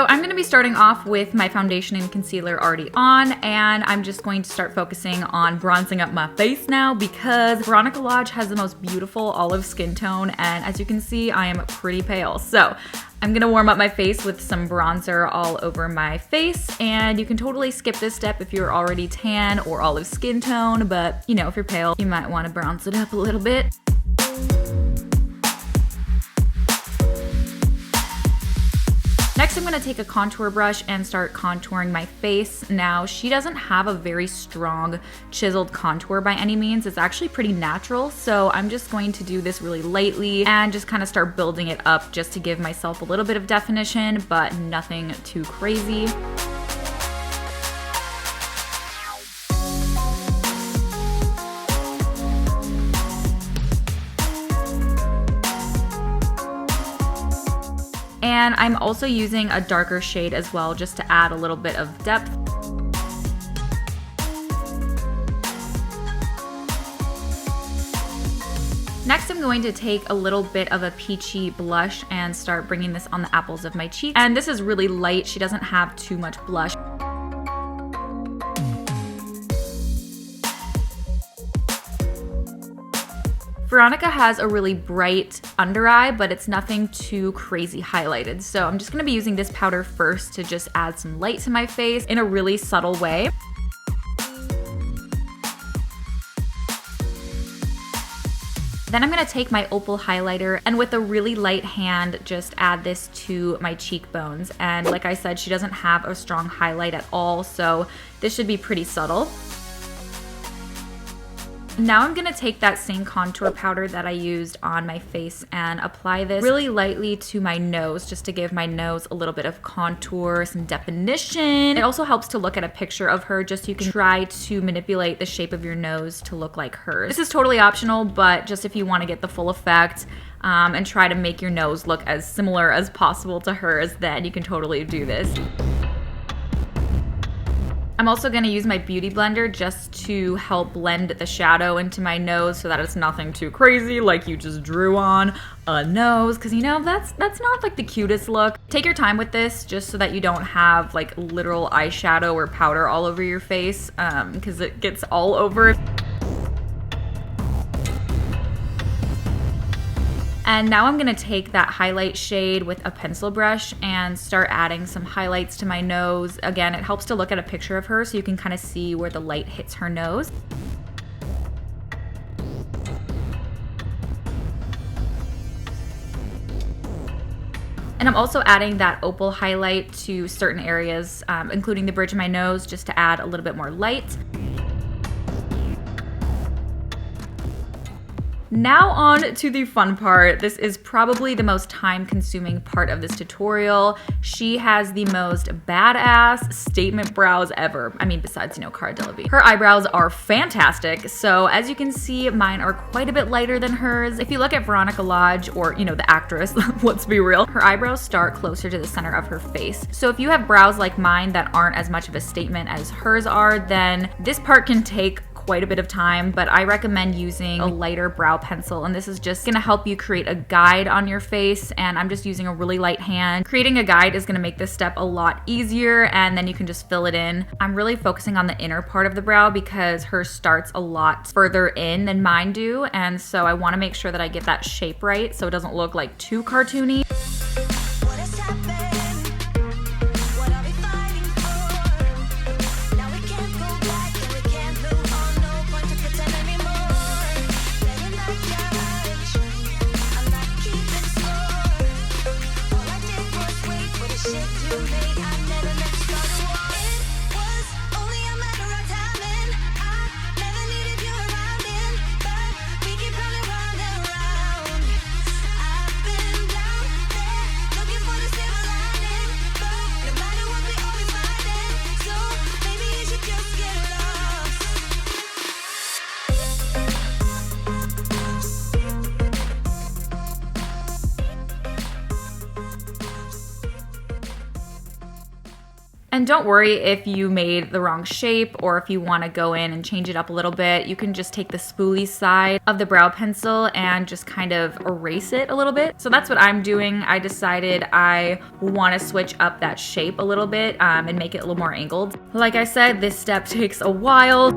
So I'm going to be starting off with my foundation and concealer already on, and I'm just going to start focusing on bronzing up my face now because Veronica Lodge has the most beautiful olive skin tone, and as you can see, I am pretty pale. So I'm gonna warm up my face with some bronzer all over my face, and you can totally skip this step if you're already tan or olive skin tone, but you know, if you're pale, you might want to bronze it up a little bit. Next, I'm going to take a contour brush and start contouring my face. Now, she doesn't have a very strong chiseled contour by any means. It's actually pretty natural, so I'm just going to do this really lightly and just kind of start building it up just to give myself a little bit of definition, but nothing too crazy. And I'm also using a darker shade as well, just to add a little bit of depth. Next, I'm going to take a little bit of a peachy blush and start bringing this on the apples of my cheek. And this is really light. She doesn't have too much blush. Veronica has a really bright under eye, but it's nothing too crazy highlighted. So I'm just gonna be using this powder first to just add some light to my face in a really subtle way. Then I'm gonna take my opal highlighter and with a really light hand, just add this to my cheekbones. And like I said, she doesn't have a strong highlight at all, so this should be pretty subtle. Now I'm gonna take that same contour powder that I used on my face and apply this really lightly to my nose, just to give my nose a little bit of contour, some definition. It also helps to look at a picture of her, just so you can try to manipulate the shape of your nose to look like hers. This is totally optional, but just if you wanna get the full effect and try to make your nose look as similar as possible to hers, then you can totally do this. I'm also going to use my beauty blender just to help blend the shadow into my nose so that it's nothing too crazy like you just drew on a nose, because you know that's not like the cutest look. Take your time with this just so that you don't have like literal eyeshadow or powder all over your face because it gets all over. And now I'm gonna take that highlight shade with a pencil brush and start adding some highlights to my nose. Again, it helps to look at a picture of her so you can kind of see where the light hits her nose. And I'm also adding that opal highlight to certain areas, including the bridge of my nose, just to add a little bit more light. Now on to the fun part. This is probably the most time-consuming part of this tutorial. She has the most badass statement brows ever. I mean, besides, you know, Cara Delevingne. Her eyebrows are fantastic. So as you can see, mine are quite a bit lighter than hers. If you look at Veronica Lodge, or, you know, the actress, let's be real, her eyebrows start closer to the center of her face. So if you have brows like mine that aren't as much of a statement as hers are, then this part can take quite a bit of time, but I recommend using a lighter brow pencil, and this is just gonna help you create a guide on your face, and I'm just using a really light hand. Creating a guide is gonna make this step a lot easier, and then you can just fill it in. I'm really focusing on the inner part of the brow because hers starts a lot further in than mine do, and so I wanna make sure that I get that shape right so it doesn't look like too cartoony. And don't worry if you made the wrong shape or if you want to go in and change it up a little bit. You can just take the spoolie side of the brow pencil and just kind of erase it a little bit. So that's what I'm doing. I decided I want to switch up that shape a little bit and make it a little more angled. Like I said, this step takes a while.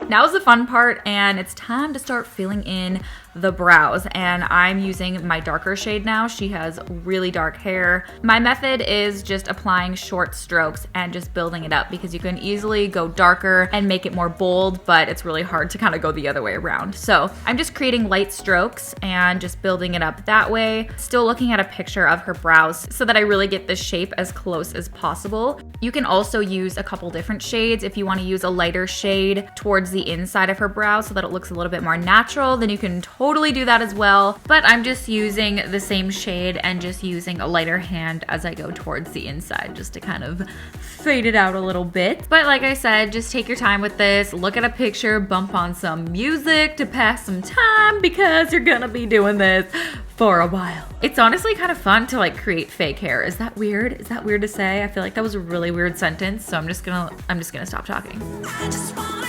Now's the fun part, and it's time to start filling in the brows, and I'm using my darker shade now. She has really dark hair. My method is just applying short strokes and just building it up, because you can easily go darker and make it more bold, but it's really hard to kind of go the other way around. So I'm just creating light strokes and just building it up that way. Still looking at a picture of her brows so that I really get the shape as close as possible. You can also use a couple different shades. If you want to use a lighter shade towards the inside of her brow so that it looks a little bit more natural, then you can totally do that as well. But I'm just using the same shade and just using a lighter hand as I go towards the inside, just to kind of fade it out a little bit. But like I said, just take your time with this. Look at a picture, bump on some music to pass some time, because you're gonna be doing this for a while. It's honestly kind of fun to like create fake hair. Is that weird? Is that weird to say? I feel like that was a really weird sentence, so I'm just gonna stop talking. I just wanna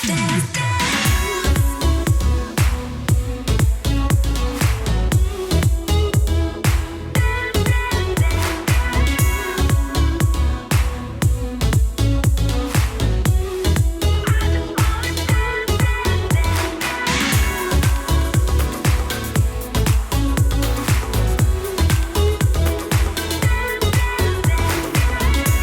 dance.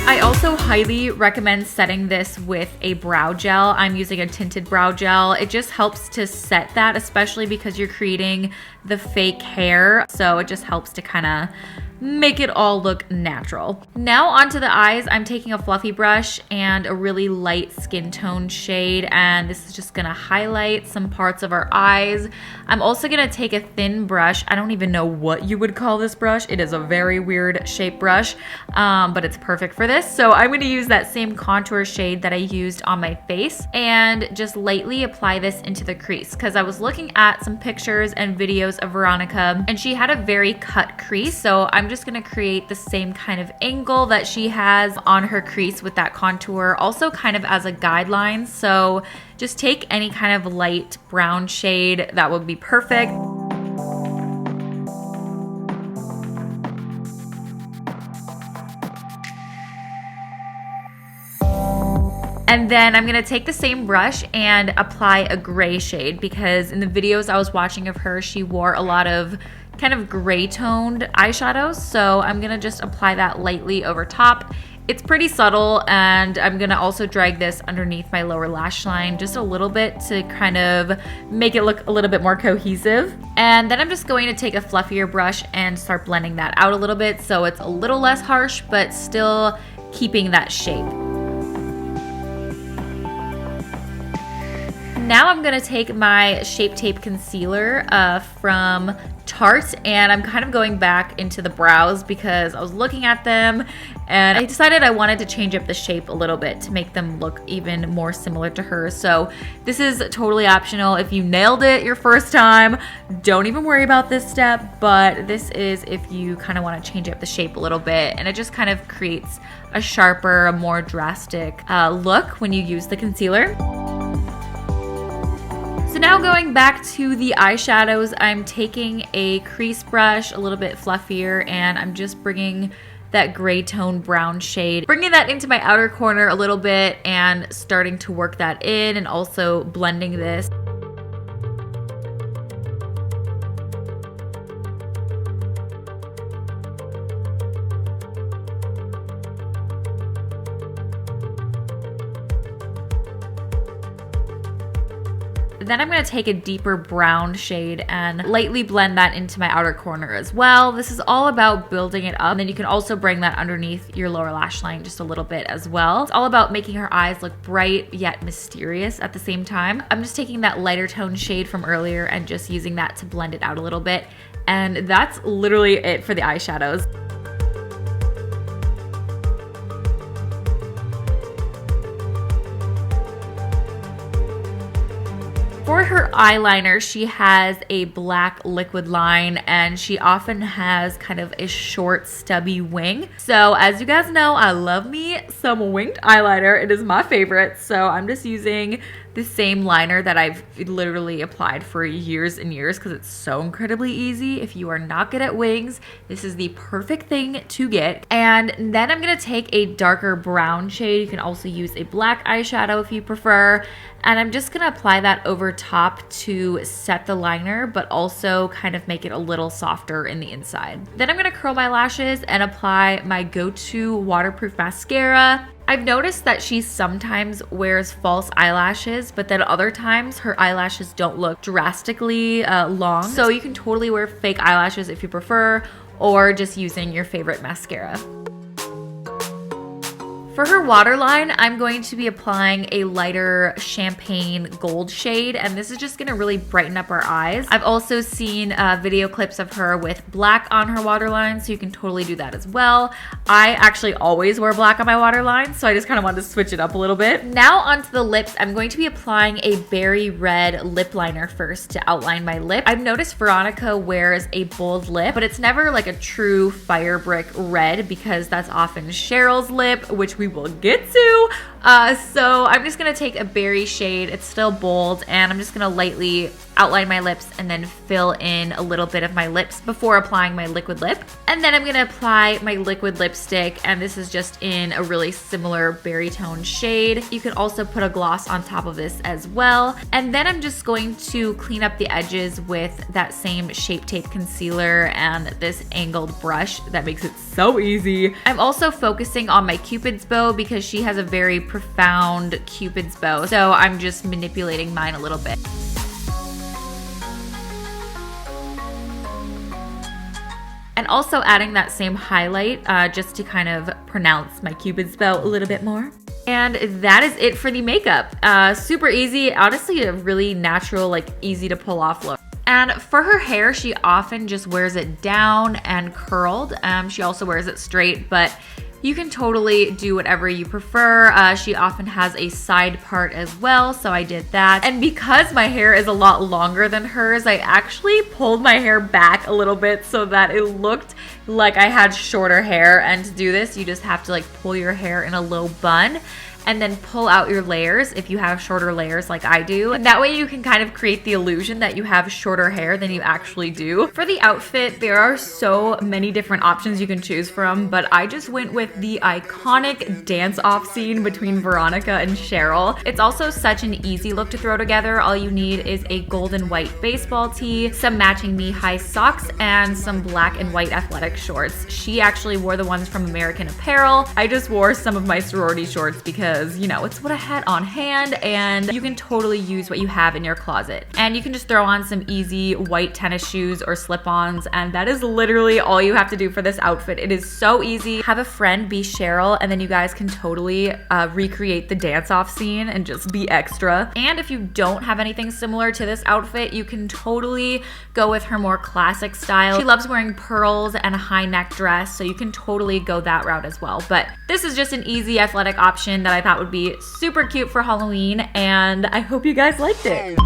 I also highly recommend setting this with a brow gel. I'm using a tinted brow gel. It just helps to set that, especially because you're creating the fake hair. So it just helps to kind of make it all look natural. Now onto the eyes. I'm taking a fluffy brush and a really light skin tone shade, and this is just gonna highlight some parts of our eyes. I'm also gonna take a thin brush. I don't even know what you would call this brush. It is a very weird shape brush, but it's perfect for this. So I'm gonna use that same contour shade that I used on my face and just lightly apply this into the crease, because I was looking at some pictures and videos of Veronica, and she had a very cut crease. So I'm just gonna create the same kind of angle that she has on her crease with that contour, also kind of as a guideline. So just take any kind of light brown shade, that would be perfect. And then I'm gonna take the same brush and apply a gray shade, because in the videos I was watching of her, she wore a lot of kind of gray toned eyeshadows. So I'm gonna just apply that lightly over top. It's pretty subtle, and I'm gonna also drag this underneath my lower lash line just a little bit to kind of make it look a little bit more cohesive. And then I'm just going to take a fluffier brush and start blending that out a little bit so it's a little less harsh, but still keeping that shape. Now I'm gonna take my Shape Tape Concealer from Tarte, and I'm kind of going back into the brows because I was looking at them and I decided I wanted to change up the shape a little bit to make them look even more similar to her. So this is totally optional. If you nailed it your first time, don't even worry about this step, but this is if you kind of want to change up the shape a little bit, and it just kind of creates a sharper, a more drastic look when you use the concealer. So now going back to the eyeshadows, I'm taking a crease brush, a little bit fluffier, and I'm just bringing that gray tone brown shade, bringing that into my outer corner a little bit and starting to work that in, and also blending this. Then I'm going to take a deeper brown shade and lightly blend that into my outer corner as well. This is all about building it up. And then you can also bring that underneath your lower lash line just a little bit as well. It's all about making her eyes look bright yet mysterious at the same time. I'm just taking that lighter tone shade from earlier and just using that to blend it out a little bit. And that's literally it for the eyeshadows. For her eyeliner, she has a black liquid line, and she often has kind of a short, stubby wing. So as you guys know, I love me some winged eyeliner. It is my favorite. So I'm just using the same liner that I've literally applied for years and years because it's so incredibly easy. If you are not good at wings, this is the perfect thing to get. And then I'm gonna take a darker brown shade. You can also use a black eyeshadow if you prefer. And I'm just gonna apply that over top to set the liner, but also kind of make it a little softer in the inside. Then I'm gonna curl my lashes and apply my go-to waterproof mascara. I've noticed that she sometimes wears false eyelashes, but then other times her eyelashes don't look drastically long. So you can totally wear fake eyelashes if you prefer, or just using your favorite mascara. For her waterline, I'm going to be applying a lighter champagne gold shade, and this is just gonna really brighten up our eyes. I've also seen video clips of her with black on her waterline, so you can totally do that as well. I actually always wear black on my waterline, so I just kind of wanted to switch it up a little bit. Now onto the lips, I'm going to be applying a berry red lip liner first to outline my lip. I've noticed Veronica wears a bold lip, but it's never like a true fire brick red because that's often Cheryl's lip, which we will get to. So I'm just gonna take a berry shade, it's still bold, and I'm just gonna lightly outline my lips and then fill in a little bit of my lips before applying my liquid lip. And then I'm gonna apply my liquid lipstick, and this is just in a really similar berry tone shade. You can also put a gloss on top of this as well. And then I'm just going to clean up the edges with that same Shape Tape concealer and this angled brush that makes it so easy. I'm also focusing on my Cupid's bow because she has a very profound Cupid's bow, so I'm just manipulating mine a little bit. And also adding that same highlight just to kind of pronounce my Cupid's bow a little bit more. And that is it for the makeup. Super easy, honestly a really natural, like easy to pull off look. And for her hair, she often just wears it down and curled. She also wears it straight, but you can totally do whatever you prefer. She often has a side part as well, so I did that. And because my hair is a lot longer than hers, I actually pulled my hair back a little bit so that it looked like I had shorter hair. And to do this, you just have to like pull your hair in a low bun and then pull out your layers if you have shorter layers like I do. And that way you can kind of create the illusion that you have shorter hair than you actually do. For the outfit, there are so many different options you can choose from, but I just went with the iconic dance-off scene between Veronica and Cheryl. It's also such an easy look to throw together. All you need is a gold and white baseball tee, some matching knee-high socks, and some black and white athletic shorts. She actually wore the ones from American Apparel. I just wore some of my sorority shorts because, you know, it's what I had on hand, and you can totally use what you have in your closet. And you can just throw on some easy white tennis shoes or slip-ons, and that is literally all you have to do for this outfit. It is so easy. Have a friend be Cheryl, and then you guys can totally recreate the dance-off scene and just be extra. And if you don't have anything similar to this outfit, you can totally go with her more classic style. She loves wearing pearls and a high neck dress, so you can totally go that route as well. But this is just an easy athletic option that I thought would be super cute for Halloween, and I hope you guys liked it.